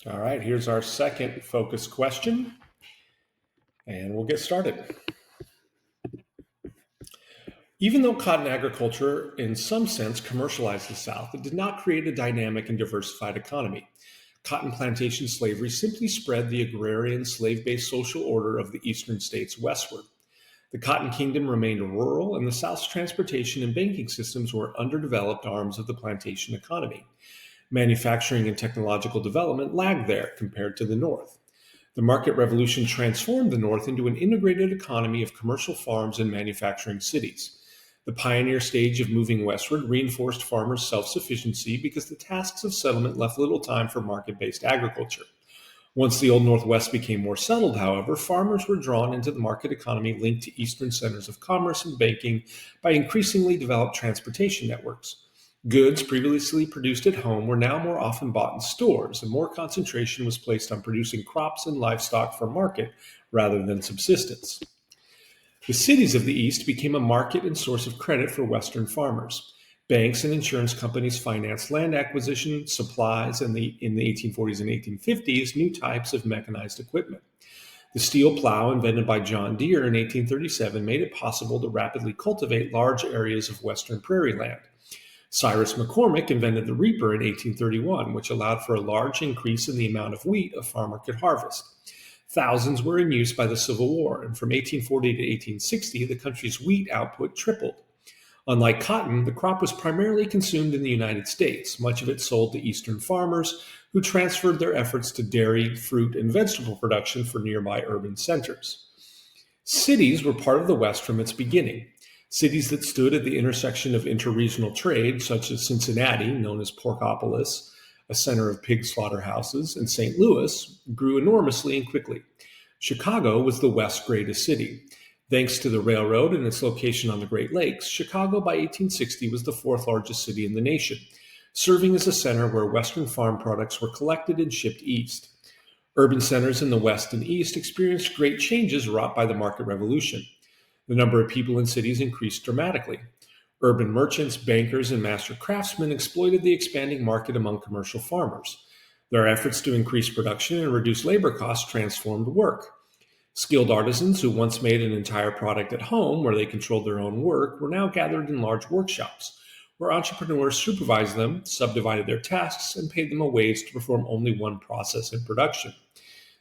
All right, here's our second focus question, and we'll get started. Even though cotton agriculture, in some sense, commercialized the South, it did not create a dynamic and diversified economy. Cotton plantation slavery simply spread the agrarian, slave based social order of the eastern states westward. The Cotton Kingdom remained rural, and the South's transportation and banking systems were underdeveloped arms of the plantation economy. Manufacturing and technological development lagged there compared to the North. The market revolution transformed the North into an integrated economy of commercial farms and manufacturing cities. The pioneer stage of moving westward reinforced farmers' self sufficiency because the tasks of settlement left little time for market based agriculture. Once the Old Northwest became more settled, however, farmers were drawn into the market economy linked to eastern centers of commerce and banking by increasingly developed transportation networks. Goods previously produced at home were now more often bought in stores, and more concentration was placed on producing crops and livestock for market rather than subsistence. The cities of the East became a market and source of credit for Western farmers. Banks and insurance companies financed land acquisition, supplies, and in the 1840s and 1850s, new types of mechanized equipment. The steel plow, invented by John Deere in 1837, made it possible to rapidly cultivate large areas of western prairie land. Cyrus McCormick invented the reaper in 1831, which allowed for a large increase in the amount of wheat a farmer could harvest. Thousands were in use by the Civil War, and from 1840 to 1860, the country's wheat output tripled. Unlike cotton, the crop was primarily consumed in the United States, much of it sold to Eastern farmers, who transferred their efforts to dairy, fruit, and vegetable production for nearby urban centers. Cities were part of the West from its beginning. Cities that stood at the intersection of interregional trade, such as Cincinnati, known as Porkopolis, a center of pig slaughterhouses, and St. Louis, grew enormously and quickly. Chicago was the West's greatest city. Thanks to the railroad and its location on the Great Lakes, Chicago by 1860 was the fourth largest city in the nation, serving as a center where Western farm products were collected and shipped east. Urban centers in the West and East experienced great changes wrought by the market revolution. The number of people in cities increased dramatically. Urban merchants, bankers, and master craftsmen exploited the expanding market among commercial farmers. Their efforts to increase production and reduce labor costs transformed work. Skilled artisans who once made an entire product at home where they controlled their own work were now gathered in large workshops, where entrepreneurs supervised them, subdivided their tasks, and paid them a wage to perform only one process in production.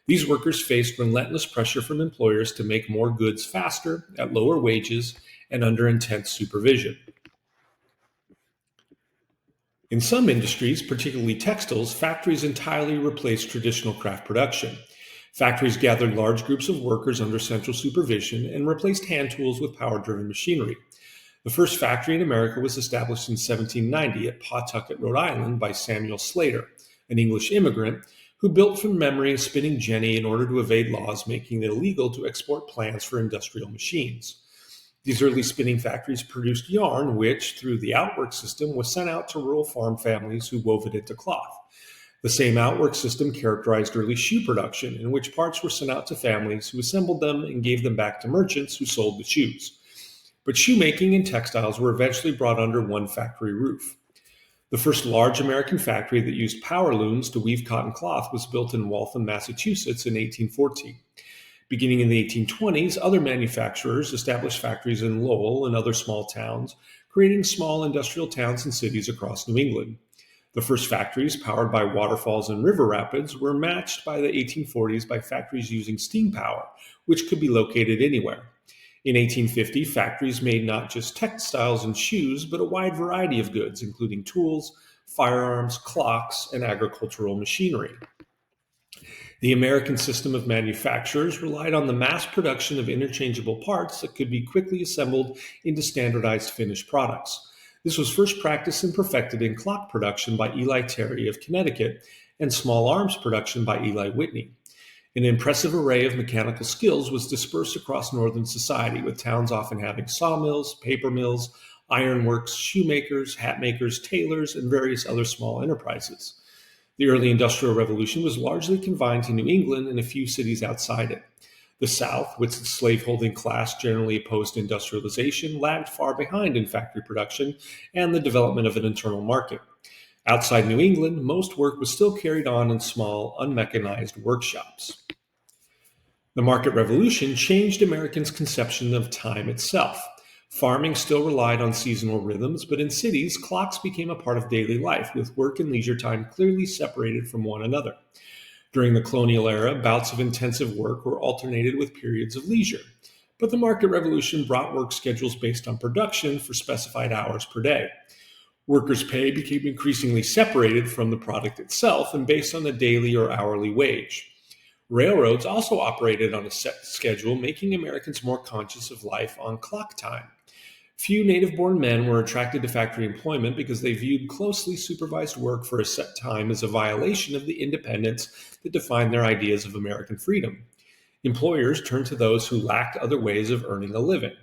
These workers faced relentless pressure from employers to make more goods faster, at lower wages, and under intense supervision. In some industries, particularly textiles, factories entirely replaced traditional craft production. Factories gathered large groups of workers under central supervision and replaced hand tools with power driven machinery. The first factory in America was established in 1790 at Pawtucket, Rhode Island, by Samuel Slater, an English immigrant who built from memory a spinning jenny in order to evade laws making it illegal to export plans for industrial machines. These early spinning factories produced yarn, which, through the outwork system, was sent out to rural farm families who wove it into cloth. The same outwork system characterized early shoe production, in which parts were sent out to families who assembled them and gave them back to merchants who sold the shoes. But shoemaking and textiles were eventually brought under one factory roof. The first large American factory that used power looms to weave cotton cloth was built in Waltham, Massachusetts in 1814. Beginning in the 1820s, other manufacturers established factories in Lowell and other small towns, creating small industrial towns and cities across New England. The first factories, powered by waterfalls and river rapids, were matched by the 1840s by factories using steam power, which could be located anywhere. In 1850, factories made not just textiles and shoes, but a wide variety of goods, including tools, firearms, clocks, and agricultural machinery. The American system of manufacturers relied on the mass production of interchangeable parts that could be quickly assembled into standardized finished products. This was first practiced and perfected in clock production by Eli Terry of Connecticut and small arms production by Eli Whitney. An impressive array of mechanical skills was dispersed across northern society, with towns often having sawmills, paper mills, ironworks, shoemakers, hatmakers, tailors, and various other small enterprises. The early Industrial Revolution was largely confined to New England and a few cities outside it. The South, with its slaveholding class generally opposed to industrialization, lagged far behind in factory production and the development of an internal market. Outside New England, most work was still carried on in small, unmechanized workshops. The market revolution changed Americans' conception of time itself. Farming still relied on seasonal rhythms, but in cities, clocks became a part of daily life, with work and leisure time clearly separated from one another. During the colonial era, bouts of intensive work were alternated with periods of leisure. But the market revolution brought work schedules based on production for specified hours per day. Workers' pay became increasingly separated from the product itself and based on the daily or hourly wage. Railroads also operated on a set schedule, making Americans more conscious of life on clock time. Few native born men were attracted to factory employment because they viewed closely supervised work for a set time as a violation of the independence that defined their ideas of American freedom. Employers turned to those who lacked other ways of earning a living.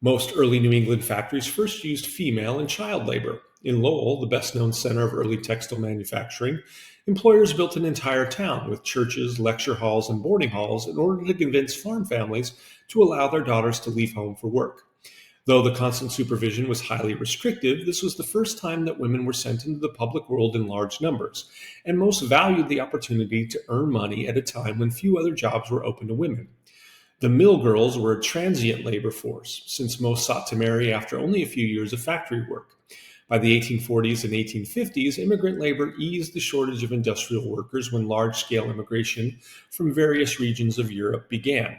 Most early New England factories first used female and child labor. In Lowell, the best known center of early textile manufacturing, employers built an entire town with churches, lecture halls, and boarding halls in order to convince farm families to allow their daughters to leave home for work. Though the constant supervision was highly restrictive, this was the first time that women were sent into the public world in large numbers, and most valued the opportunity to earn money at a time when few other jobs were open to women. The mill girls were a transient labor force, since most sought to marry after only a few years of factory work. By the 1840s and 1850s, immigrant labor eased the shortage of industrial workers when large-scale immigration from various regions of Europe began.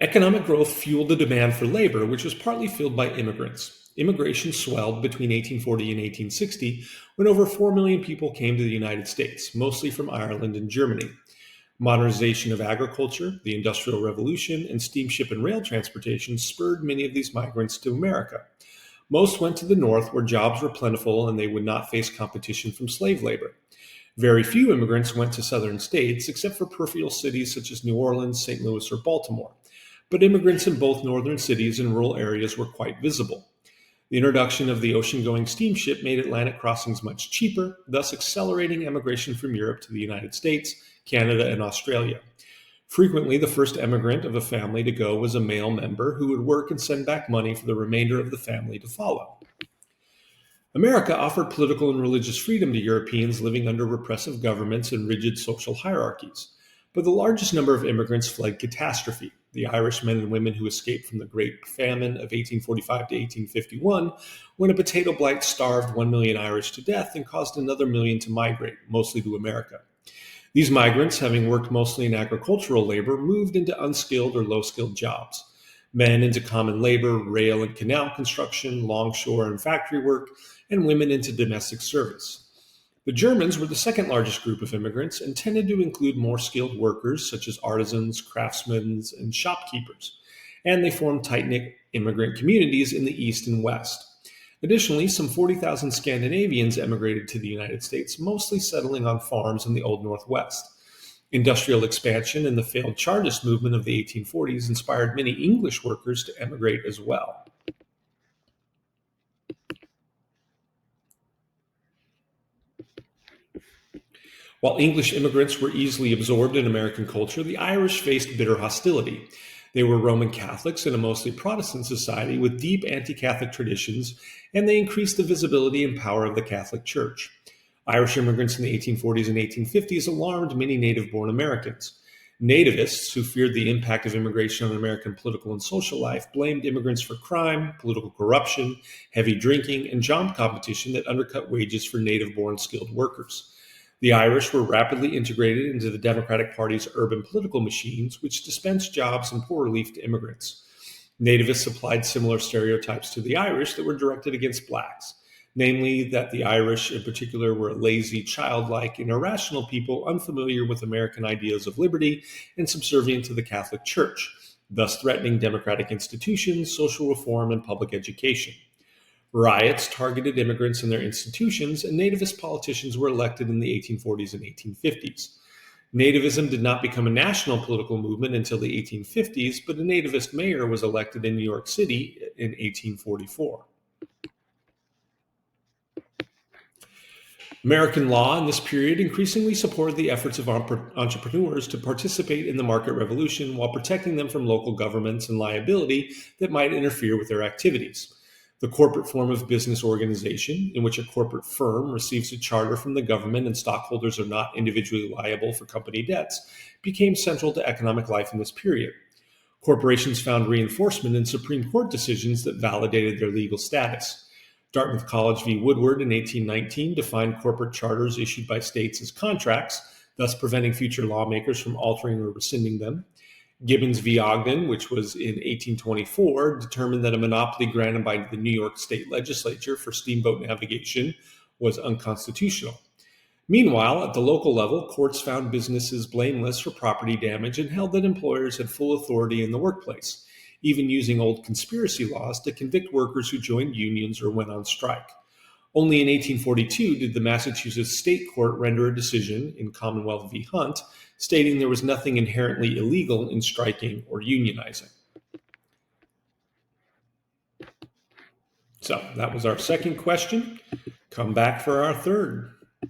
Economic growth fueled the demand for labor, which was partly filled by immigrants. Immigration swelled between 1840 and 1860 when over 4 million people came to the United States, mostly from Ireland and Germany. Modernization of agriculture, the Industrial Revolution, and steamship and rail transportation spurred many of these migrants to America. Most went to the North where jobs were plentiful and they would not face competition from slave labor. Very few immigrants went to southern states, except for peripheral cities such as New Orleans, St. Louis, or Baltimore. But immigrants in both northern cities and rural areas were quite visible. The introduction of the ocean-going steamship made Atlantic crossings much cheaper, thus accelerating emigration from Europe to the United States, Canada, and Australia. Frequently, the first emigrant of a family to go was a male member who would work and send back money for the remainder of the family to follow. America offered political and religious freedom to Europeans living under repressive governments and rigid social hierarchies. But the largest number of immigrants fled catastrophe. The Irish men and women who escaped from the Great Famine of 1845 to 1851, when a potato blight starved 1 million Irish to death and caused another million to migrate, mostly to America. These migrants, having worked mostly in agricultural labor, moved into unskilled or low-skilled jobs. Men into common labor, rail and canal construction, longshore and factory work, and women into domestic service. The Germans were the second largest group of immigrants and tended to include more skilled workers such as artisans, craftsmen, and shopkeepers, and they formed tight-knit immigrant communities in the East and West. Additionally, some 40,000 Scandinavians emigrated to the United States, mostly settling on farms in the Old Northwest. Industrial expansion and the failed Chartist movement of the 1840s inspired many English workers to emigrate as well. While English immigrants were easily absorbed in American culture, the Irish faced bitter hostility. They were Roman Catholics in a mostly Protestant society with deep anti-Catholic traditions, and they increased the visibility and power of the Catholic Church. Irish immigrants in the 1840s and 1850s alarmed many native-born Americans. Nativists, who feared the impact of immigration on American political and social life, blamed immigrants for crime, political corruption, heavy drinking, and job competition that undercut wages for native-born skilled workers. The Irish were rapidly integrated into the Democratic Party's urban political machines, which dispensed jobs and poor relief to immigrants. Nativists applied similar stereotypes to the Irish that were directed against blacks, namely that the Irish in particular were a lazy, childlike, and irrational people unfamiliar with American ideas of liberty and subservient to the Catholic Church, thus threatening democratic institutions, social reform, and public education. Riots targeted immigrants and their institutions, and nativist politicians were elected in the 1840s and 1850s. Nativism did not become a national political movement until the 1850s, but a nativist mayor was elected in New York City in 1844. American law in this period increasingly supported the efforts of entrepreneurs to participate in the market revolution while protecting them from local governments and liability that might interfere with their activities. The corporate form of business organization, in which a corporate firm receives a charter from the government and stockholders are not individually liable for company debts, became central to economic life in this period. Corporations found reinforcement in Supreme Court decisions that validated their legal status. Dartmouth College v. Woodward in 1819 defined corporate charters issued by states as contracts, thus preventing future lawmakers from altering or rescinding them. Gibbons v. Ogden, which was in 1824, determined that a monopoly granted by the New York State Legislature for steamboat navigation was unconstitutional. Meanwhile, at the local level, courts found businesses blameless for property damage and held that employers had full authority in the workplace, even using old conspiracy laws to convict workers who joined unions or went on strike. Only in 1842 did the Massachusetts State Court render a decision in Commonwealth v. Hunt, stating there was nothing inherently illegal in striking or unionizing. So that was our second question. Come back for our third.